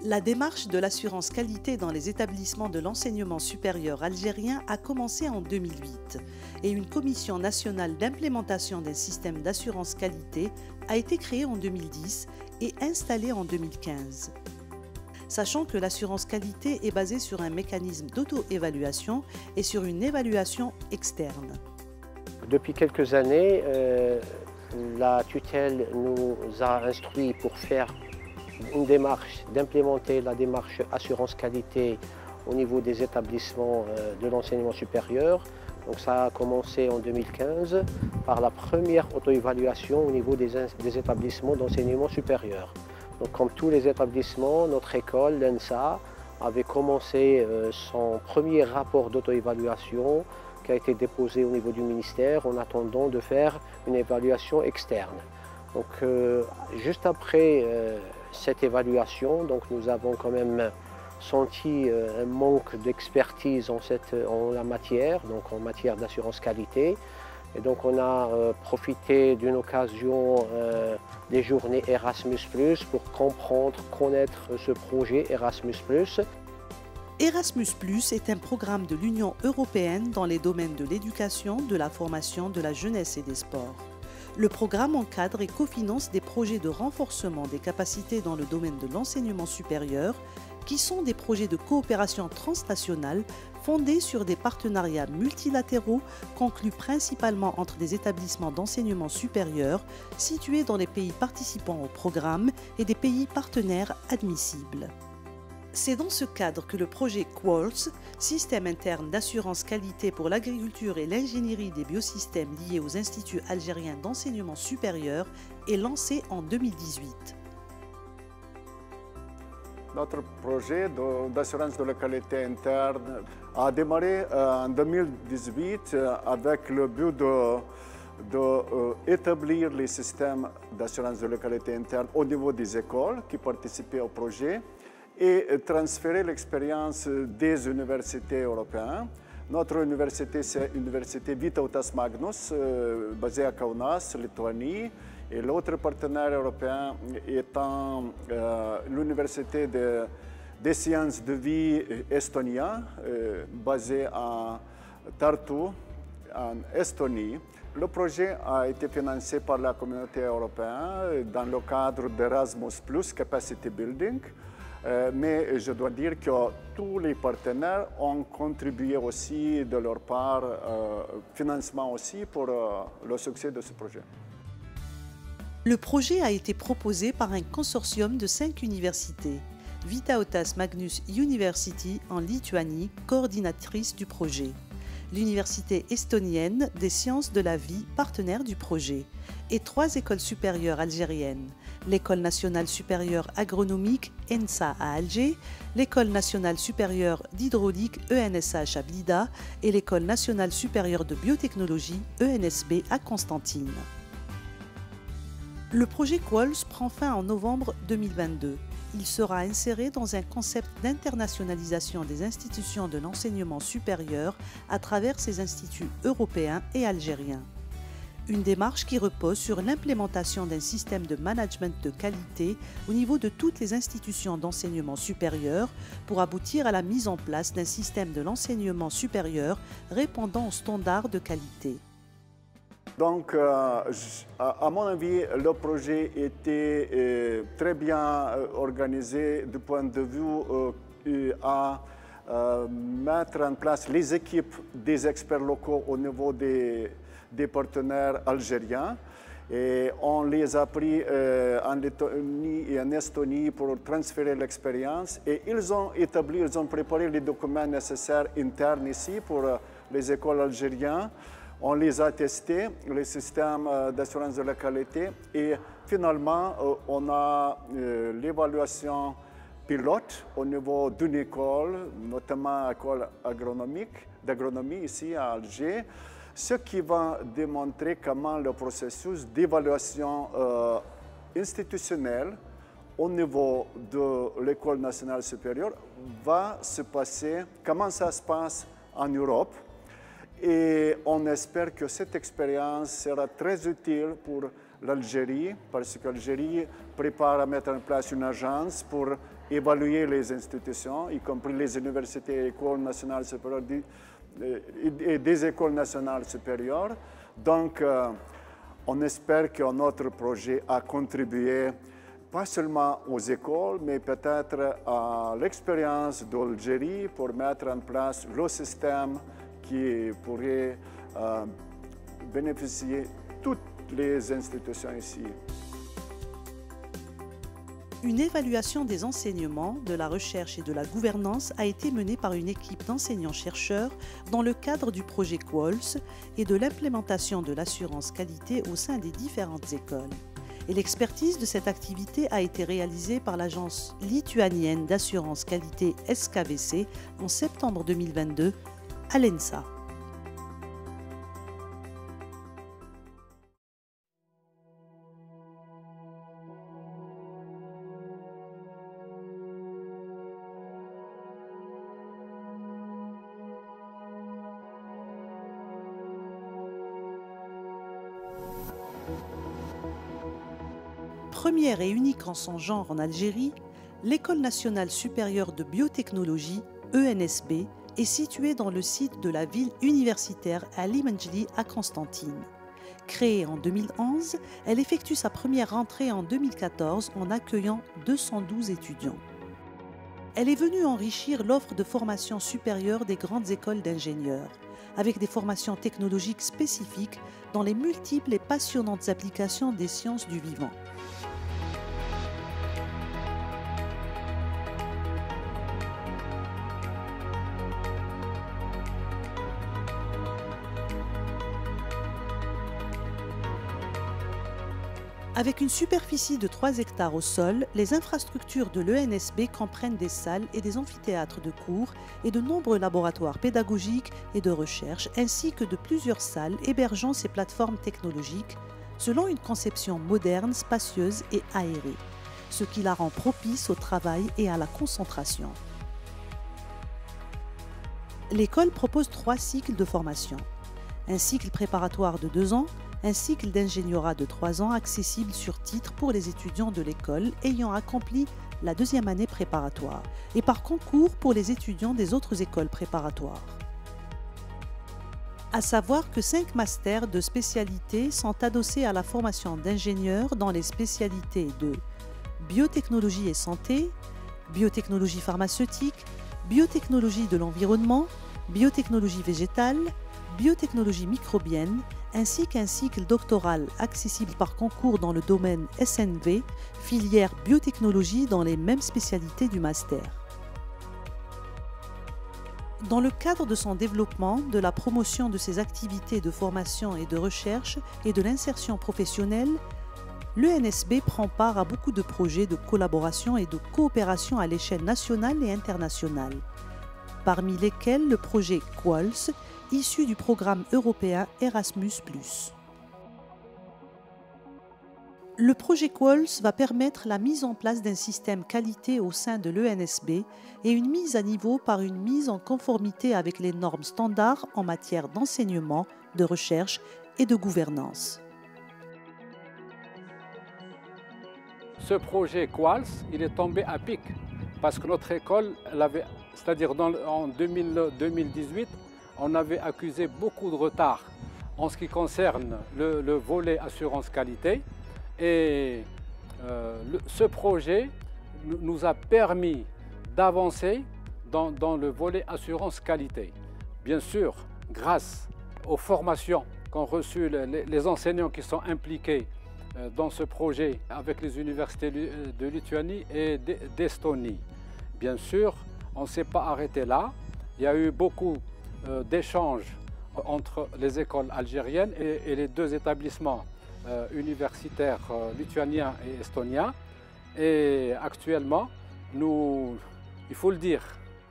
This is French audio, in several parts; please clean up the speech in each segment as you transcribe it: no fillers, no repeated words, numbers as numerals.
La démarche de l'assurance qualité dans les établissements de l'enseignement supérieur algérien a commencé en 2008 et une commission nationale d'implémentation d'un système d'assurance qualité a été créée en 2010 et installée en 2015. Sachant que l'assurance qualité est basée sur un mécanisme d'auto-évaluation et sur une évaluation externe. Depuis quelques années, la tutelle nous a instruits pour faire une démarche, d'implémenter la démarche assurance qualité au niveau des établissements de l'enseignement supérieur. Donc ça a commencé en 2015 par la première auto-évaluation au niveau des établissements d'enseignement supérieur. Donc comme tous les établissements, notre école, l'ENSA, avait commencé son premier rapport d'auto-évaluation qui a été déposé au niveau du ministère en attendant de faire une évaluation externe. Donc juste après cette évaluation, donc nous avons quand même senti un manque d'expertise en la matière, donc en matière d'assurance qualité. Et donc on a profité d'une occasion des journées Erasmus+, pour comprendre, connaître ce projet Erasmus+. Erasmus+ est un programme de l'Union européenne dans les domaines de l'éducation, de la formation, de la jeunesse et des sports. Le programme encadre et cofinance des projets de renforcement des capacités dans le domaine de l'enseignement supérieur, qui sont des projets de coopération transnationale fondés sur des partenariats multilatéraux conclus principalement entre des établissements d'enseignement supérieur situés dans les pays participants au programme et des pays partenaires admissibles. C'est dans ce cadre que le projet QUALS, Système interne d'assurance qualité pour l'agriculture et l'ingénierie des biosystèmes liés aux instituts algériens d'enseignement supérieur, est lancé en 2018. Notre projet d'assurance de la qualité interne a démarré en 2018 avec le but d'établir les systèmes d'assurance de la qualité interne au niveau des écoles qui participaient au projet et transférer l'expérience des universités européennes. Notre université, c'est l'université Vytautas Magnus, basée à Kaunas, Lituanie. Et l'autre partenaire européen étant l'université des sciences de vie estonienne, basée à Tartu, en Estonie. Le projet a été financé par la communauté européenne dans le cadre d'Erasmus+, Capacity Building. Mais je dois dire que tous les partenaires ont contribué aussi de leur part, financement aussi pour le succès de ce projet. Le projet a été proposé par un consortium de 5 universités. Vytautas Magnus University en Lituanie, coordinatrice du projet. L'université estonienne des sciences de la vie, partenaire du projet. Et 3 écoles supérieures algériennes. L'École nationale supérieure agronomique ENSA à Alger, l'École nationale supérieure d'hydraulique ENSH à Blida et l'École nationale supérieure de biotechnologie ENSB à Constantine. Le projet QUALS prend fin en novembre 2022. Il sera inséré dans un concept d'internationalisation des institutions de l'enseignement supérieur à travers ces instituts européens et algériens. Une démarche qui repose sur l'implémentation d'un système de management de qualité au niveau de toutes les institutions d'enseignement supérieur pour aboutir à la mise en place d'un système de l'enseignement supérieur répondant aux standards de qualité. Donc, à mon avis, le projet était très bien organisé du point de vue à mettre en place les équipes des experts locaux au niveau des partenaires algériens. Et on les a pris en Lettonie et en Estonie pour transférer l'expérience. Et ils ont préparé les documents nécessaires internes ici pour les écoles algériennes. On les a testés, les systèmes d'assurance de la qualité, et finalement, on a l'évaluation pilote au niveau d'une école, notamment l'école d'agronomie ici à Alger, ce qui va démontrer comment le processus d'évaluation institutionnelle au niveau de l'École nationale supérieure va se passer, comment ça se passe en Europe. Et on espère que cette expérience sera très utile pour l'Algérie, parce que l'Algérie prépare à mettre en place une agence pour évaluer les institutions, y compris les universités et écoles nationales supérieures et des écoles nationales supérieures. Donc, on espère que notre projet a contribué pas seulement aux écoles, mais peut-être à l'expérience d'Algérie pour mettre en place le système qui pourrait bénéficier toutes les institutions ici. Une évaluation des enseignements, de la recherche et de la gouvernance a été menée par une équipe d'enseignants-chercheurs dans le cadre du projet QoLS et de l'implémentation de l'assurance qualité au sein des différentes écoles. Et l'expertise de cette activité a été réalisée par l'agence lituanienne d'assurance qualité SKVC en septembre 2022 à l'ENSA. Première et unique en son genre en Algérie, l'École nationale supérieure de biotechnologie, ENSB, est située dans le site de la ville universitaire Ali Menjli à Constantine. Créée en 2011, elle effectue sa première rentrée en 2014 en accueillant 212 étudiants. Elle est venue enrichir l'offre de formation supérieure des grandes écoles d'ingénieurs, avec des formations technologiques spécifiques dans les multiples et passionnantes applications des sciences du vivant. Avec une superficie de 3 hectares au sol, les infrastructures de l'ENSB comprennent des salles et des amphithéâtres de cours et de nombreux laboratoires pédagogiques et de recherche, ainsi que de plusieurs salles hébergeant ces plateformes technologiques, selon une conception moderne, spacieuse et aérée, ce qui la rend propice au travail et à la concentration. L'école propose 3 cycles de formation. Un cycle préparatoire de 2 ans, un cycle d'ingénierat de 3 ans accessible sur titre pour les étudiants de l'école ayant accompli la 2e année préparatoire et par concours pour les étudiants des autres écoles préparatoires. À savoir que 5 masters de spécialité sont adossés à la formation d'ingénieurs dans les spécialités de biotechnologie et santé, biotechnologie pharmaceutique, biotechnologie de l'environnement, biotechnologie végétale, biotechnologie microbienne, ainsi qu'un cycle doctoral accessible par concours dans le domaine SNV, filière biotechnologie dans les mêmes spécialités du master. Dans le cadre de son développement, de la promotion de ses activités de formation et de recherche et de l'insertion professionnelle, l'ENSB prend part à beaucoup de projets de collaboration et de coopération à l'échelle nationale et internationale, parmi lesquels le projet QoLS, issu du programme européen Erasmus+. Le projet QoLS va permettre la mise en place d'un système qualité au sein de l'ENSB et une mise à niveau par une mise en conformité avec les normes standards en matière d'enseignement, de recherche et de gouvernance. Ce projet QoLS, il est tombé à pic parce que notre école, c'est-à-dire en 2018, on avait accusé beaucoup de retard en ce qui concerne le volet assurance qualité et ce projet nous a permis d'avancer dans le volet assurance qualité. Bien sûr, grâce aux formations qu'ont reçues les enseignants qui sont impliqués dans ce projet avec les universités de Lituanie et d'Estonie. Bien sûr, on ne s'est pas arrêté là. Il y a eu beaucoup d'échanges entre les écoles algériennes et les 2 établissements universitaires lituaniens et estoniens. Et actuellement, il faut le dire,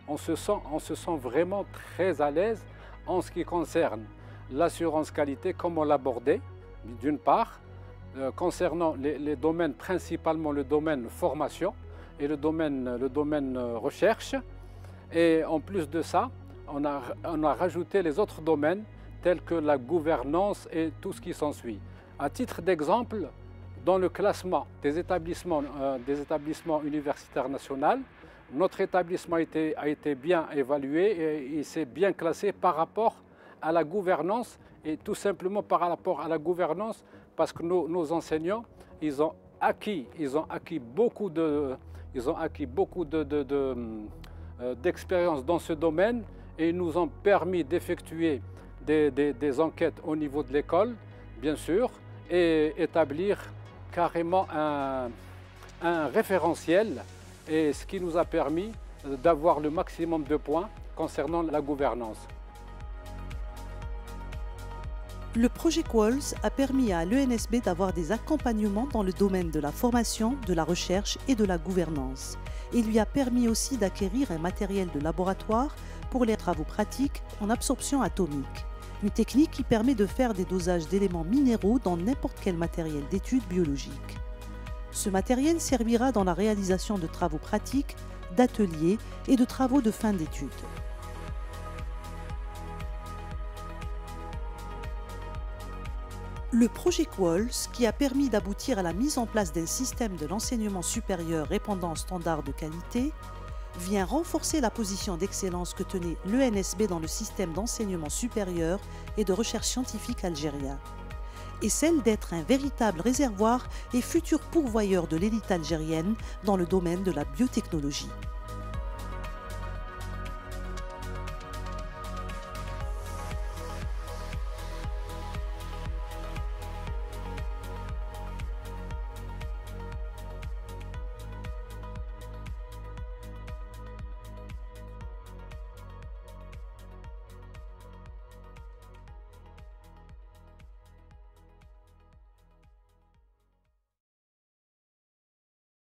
on se sent vraiment très à l'aise en ce qui concerne l'assurance qualité, comme on l'abordait, d'une part, concernant les domaines, principalement le domaine formation et le domaine recherche. Et en plus de ça, on a rajouté les autres domaines tels que la gouvernance et tout ce qui s'ensuit. À titre d'exemple, dans le classement des établissements universitaires nationaux. Notre établissement a été bien évalué et il s'est bien classé par rapport à la gouvernance, et tout simplement par rapport à la gouvernance parce que nos enseignants, ils ont acquis beaucoup d'expérience dans ce domaine et ils nous ont permis d'effectuer des enquêtes au niveau de l'école, bien sûr, et établir carrément un référentiel, et ce qui nous a permis d'avoir le maximum de points concernant la gouvernance. Le projet Qualls a permis à l'ENSB d'avoir des accompagnements dans le domaine de la formation, de la recherche et de la gouvernance. Il lui a permis aussi d'acquérir un matériel de laboratoire pour les travaux pratiques en absorption atomique, une technique qui permet de faire des dosages d'éléments minéraux dans n'importe quel matériel d'études biologiques. Ce matériel servira dans la réalisation de travaux pratiques, d'ateliers et de travaux de fin d'études. Le projet Qualls, qui a permis d'aboutir à la mise en place d'un système de l'enseignement supérieur répondant aux standards de qualité, vient renforcer la position d'excellence que tenait l'ENSB dans le système d'enseignement supérieur et de recherche scientifique algérien, et celle d'être un véritable réservoir et futur pourvoyeur de l'élite algérienne dans le domaine de la biotechnologie.